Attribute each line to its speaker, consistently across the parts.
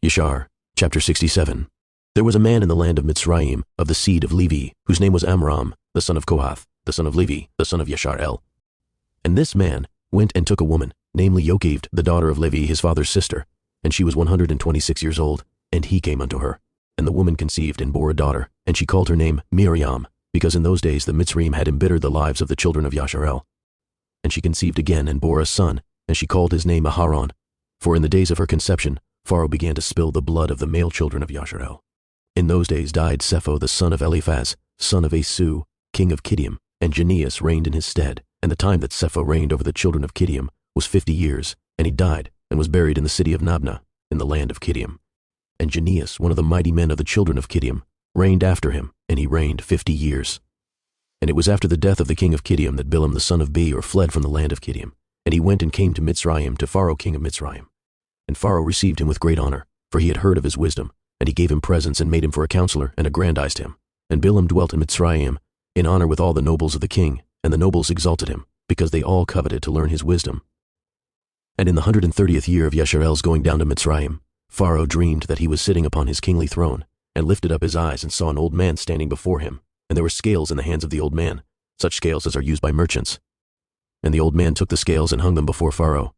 Speaker 1: Yashar, chapter 67. There was a man in the land of Mitzrayim, of the seed of Levi, whose name was Amram, the son of Kohath, the son of Levi, the son of Yashar. And this man went and took a woman, namely Yokeved, the daughter of Levi, his father's sister, and she was 126 years old, and he came unto her. And the woman conceived and bore a daughter, and she called her name Miriam, because in those days the Mitzrayim had embittered the lives of the children of Yashar. And she conceived again and bore a son, and she called his name Aharon. For in the days of her conception, Pharaoh began to spill the blood of the male children of Yashar. In those days died Sepho the son of Eliphaz, son of Asu, king of Kiddim, and Janias reigned in his stead. And the time that Sepho reigned over the children of Kiddim was 50 years, and he died, and was buried in the city of Nabna, in the land of Kiddim. And Janias, one of the mighty men of the children of Kiddim, reigned after him, and he reigned 50 years. And it was after the death of the king of Kiddim that Bilam the son of Beor fled from the land of Kiddim, and he went and came to Mitzrayim, to Pharaoh king of Mitzrayim. And Pharaoh received him with great honor, for he had heard of his wisdom, and he gave him presents and made him for a counselor, and aggrandized him. And Bilam dwelt in Mitzrayim, in honor with all the nobles of the king, and the nobles exalted him, because they all coveted to learn his wisdom. And in the 130th year of Yasharel's going down to Mitzrayim, Pharaoh dreamed that he was sitting upon his kingly throne, and lifted up his eyes and saw an old man standing before him, and there were scales in the hands of the old man, such scales as are used by merchants. And the old man took the scales and hung them before Pharaoh.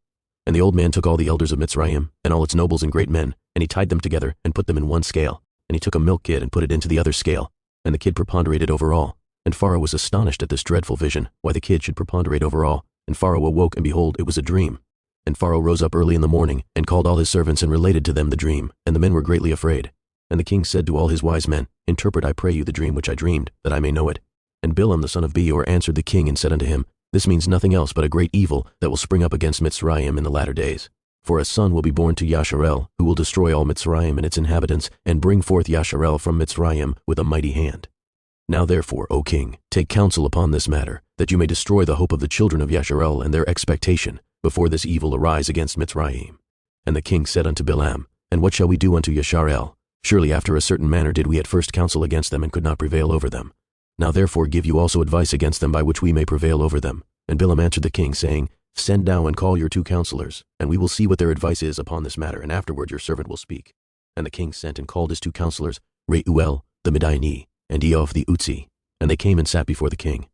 Speaker 1: And the old man took all the elders of Mitzrayim, and all its nobles and great men, and he tied them together, and put them in one scale. And he took a milk kid and put it into the other scale, and the kid preponderated over all. And Pharaoh was astonished at this dreadful vision, why the kid should preponderate over all. And Pharaoh awoke, and behold, it was a dream. And Pharaoh rose up early in the morning, and called all his servants, and related to them the dream. And the men were greatly afraid. And the king said to all his wise men, Interpret, I pray you, the dream which I dreamed, that I may know it. And Bilam the son of Beor answered the king, and said unto him, This means nothing else but a great evil that will spring up against Mitzrayim in the latter days. For a son will be born to Yasharel, who will destroy all Mitzrayim and its inhabitants, and bring forth Yasharel from Mitzrayim with a mighty hand. Now therefore, O king, take counsel upon this matter, that you may destroy the hope of the children of Yasharel and their expectation, before this evil arise against Mitzrayim. And the king said unto Bilam, And what shall we do unto Yasharel? Surely after a certain manner did we at first counsel against them, and could not prevail over them. Now therefore give you also advice against them, by which we may prevail over them. And Bilam answered the king, saying, Send now and call your 2 counselors, and we will see what their advice is upon this matter, and afterward your servant will speak. And the king sent and called his 2 counselors, Reuel the Midiani, and Eof the Utzi, and they came and sat before the king.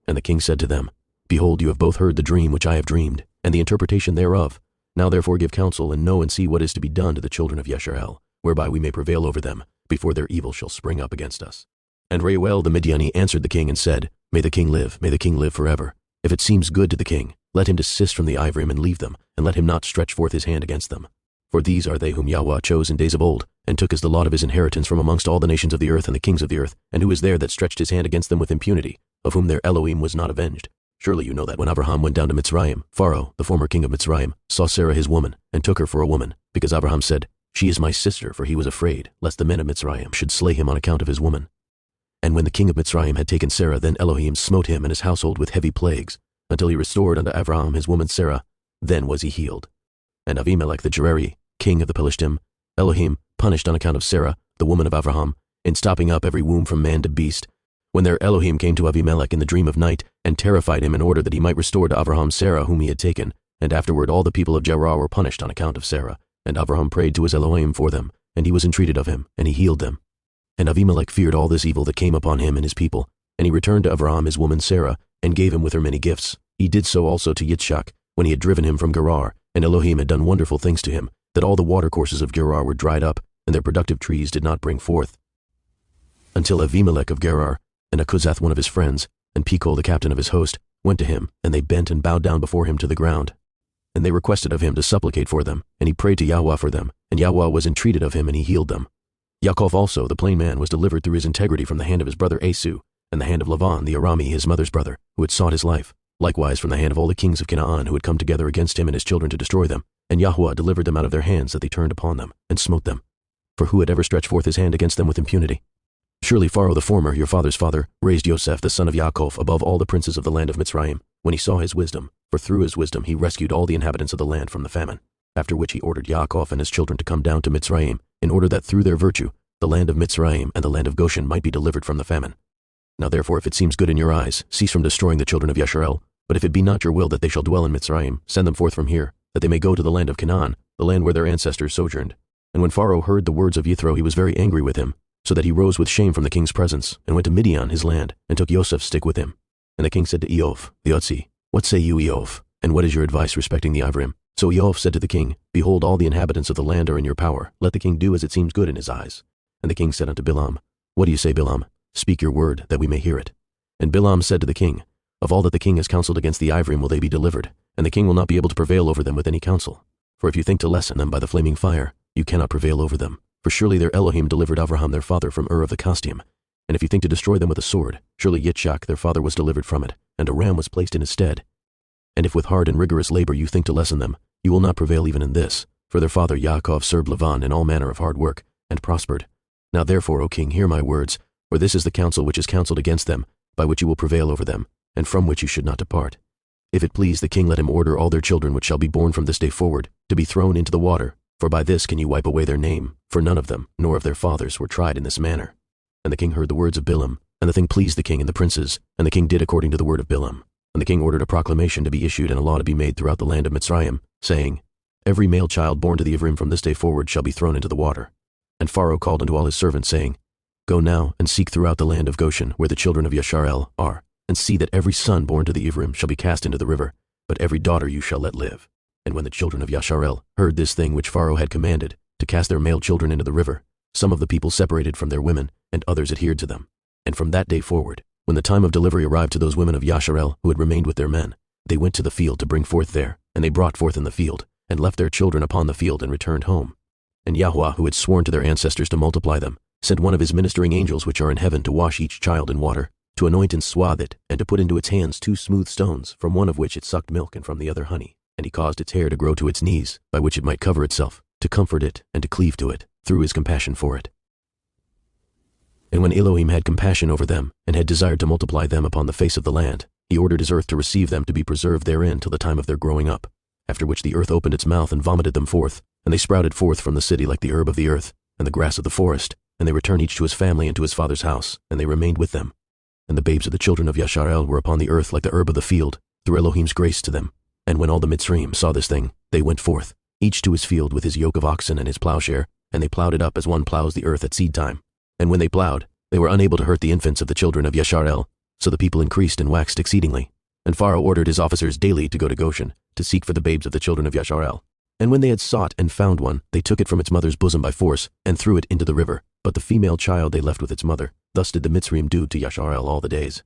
Speaker 1: And the king said to them, Behold, you have both heard the dream which I have dreamed, and the interpretation thereof. Now therefore give counsel, and know and see what is to be done to the children of Yasharel, whereby we may prevail over them, before their evil shall spring up against us. And Reuel the Midiani answered the king and said, May the king live forever. If it seems good to the king, let him desist from the Ivrim and leave them, and let him not stretch forth his hand against them. For these are they whom Yahweh chose in days of old, and took as the lot of his inheritance from amongst all the nations of the earth and the kings of the earth, and who is there that stretched his hand against them with impunity, of whom their Elohim was not avenged. Surely you know that when Abraham went down to Mitzrayim, Pharaoh, the former king of Mitzrayim, saw Sarah his woman, and took her for a woman, because Abraham said, She is my sister, for he was afraid, lest the men of Mitzrayim should slay him on account of his woman. And when the king of Mitzrayim had taken Sarah, then Elohim smote him and his household with heavy plagues, until he restored unto Abraham his woman Sarah. Then was he healed. And Avimelech the Gerari, king of the Pelishtim, Elohim punished on account of Sarah, the woman of Abraham, in stopping up every womb from man to beast. When their Elohim came to Avimelech in the dream of night, and terrified him in order that he might restore to Abraham Sarah whom he had taken. And afterward all the people of Gerar were punished on account of Sarah. And Abraham prayed to his Elohim for them, and he was entreated of him, and he healed them. And Avimelech feared all this evil that came upon him and his people, and he returned to Abraham his woman Sarah, and gave him with her many gifts. He did so also to Yitzchak, when he had driven him from Gerar, and Elohim had done wonderful things to him, that all the watercourses of Gerar were dried up, and their productive trees did not bring forth. Until Avimelech of Gerar, and Akuzath one of his friends, and Pekol the captain of his host, went to him, and they bent and bowed down before him to the ground. And they requested of him to supplicate for them, and he prayed to Yahweh for them, and Yahweh was entreated of him, and he healed them. Yaakov also, the plain man, was delivered through his integrity from the hand of his brother Asu, and the hand of Lavan the Arami his mother's brother, who had sought his life, likewise from the hand of all the kings of Canaan who had come together against him and his children to destroy them. And Yahweh delivered them out of their hands, that they turned upon them, and smote them. For who had ever stretched forth his hand against them with impunity? Surely Pharaoh the former, your father's father, raised Yosef the son of Yaakov above all the princes of the land of Mitzrayim, when he saw his wisdom, for through his wisdom he rescued all the inhabitants of the land from the famine. After which he ordered Yaakov and his children to come down to Mitzrayim, in order that through their virtue the land of Mitzrayim and the land of Goshen might be delivered from the famine. Now therefore, if it seems good in your eyes, cease from destroying the children of Yasharel. But if it be not your will that they shall dwell in Mitzrayim, send them forth from here, that they may go to the land of Canaan, the land where their ancestors sojourned. And when Pharaoh heard the words of Yithro, he was very angry with him, so that he rose with shame from the king's presence, and went to Midian his land, and took Yosef's stick with him. And the king said to Eov, the Otzi, What say you, Eov? And what is your advice respecting the Ivrim? So Eov said to the king, Behold, all the inhabitants of the land are in your power. Let the king do as it seems good in his eyes. And the king said unto Bilam, What do you say, Bilam? Speak your word, that we may hear it. And Bilam said to the king, Of all that the king has counseled against the Ivrim will they be delivered, and the king will not be able to prevail over them with any counsel. For if you think to lessen them by the flaming fire, you cannot prevail over them. For surely their Elohim delivered Avraham their father from Ur of the Kasdim. And if you think to destroy them with a sword, surely Yitzchak their father was delivered from it, and a ram was placed in his stead. And if with hard and rigorous labor you think to lessen them, you will not prevail even in this. For their father Yaakov served Lavan in all manner of hard work, and prospered. Now therefore, O king, hear my words, for this is the counsel which is counseled against them, by which you will prevail over them, and from which you should not depart. If it please the king, let him order all their children which shall be born from this day forward, to be thrown into the water, for by this can you wipe away their name, for none of them, nor of their fathers, were tried in this manner. And the king heard the words of Bilam, and the thing pleased the king and the princes, and the king did according to the word of Bilam. And the king ordered a proclamation to be issued and a law to be made throughout the land of Mitzrayim, saying, Every male child born to the Ivrim from this day forward shall be thrown into the water. And Pharaoh called unto all his servants, saying, Go now and seek throughout the land of Goshen, where the children of Yashar are, and see that every son born to the Ivrim shall be cast into the river, but every daughter you shall let live. And when the children of Yashar heard this thing which Pharaoh had commanded, to cast their male children into the river, some of the people separated from their women, and others adhered to them. And from that day forward, when the time of delivery arrived to those women of Yashar who had remained with their men, they went to the field to bring forth there, and they brought forth in the field, and left their children upon the field, and returned home. And Yahweh, who had sworn to their ancestors to multiply them, sent one of his ministering angels which are in heaven to wash each child in water, to anoint and swathe it, and to put into its hands 2 smooth stones, from one of which it sucked milk and from the other honey. And he caused its hair to grow to its knees, by which it might cover itself, to comfort it, and to cleave to it, through his compassion for it. And when Elohim had compassion over them, and had desired to multiply them upon the face of the land, he ordered his earth to receive them to be preserved therein till the time of their growing up, after which the earth opened its mouth and vomited them forth, and they sprouted forth from the city like the herb of the earth, and the grass of the forest, and they returned each to his family and to his father's house, and they remained with them. And the babes of the children of Yashar were upon the earth like the herb of the field, through Elohim's grace to them. And when all the Mitzrayim saw this thing, they went forth, each to his field with his yoke of oxen and his plowshare, and they plowed it up as one plows the earth at seed time. And when they plowed, they were unable to hurt the infants of the children of Yashar, so the people increased and waxed exceedingly. And Pharaoh ordered his officers daily to go to Goshen, to seek for the babes of the children of Yashar. And when they had sought and found one, they took it from its mother's bosom by force, and threw it into the river. But the female child they left with its mother. Thus did the Mitzrayim do to Yashar all the days.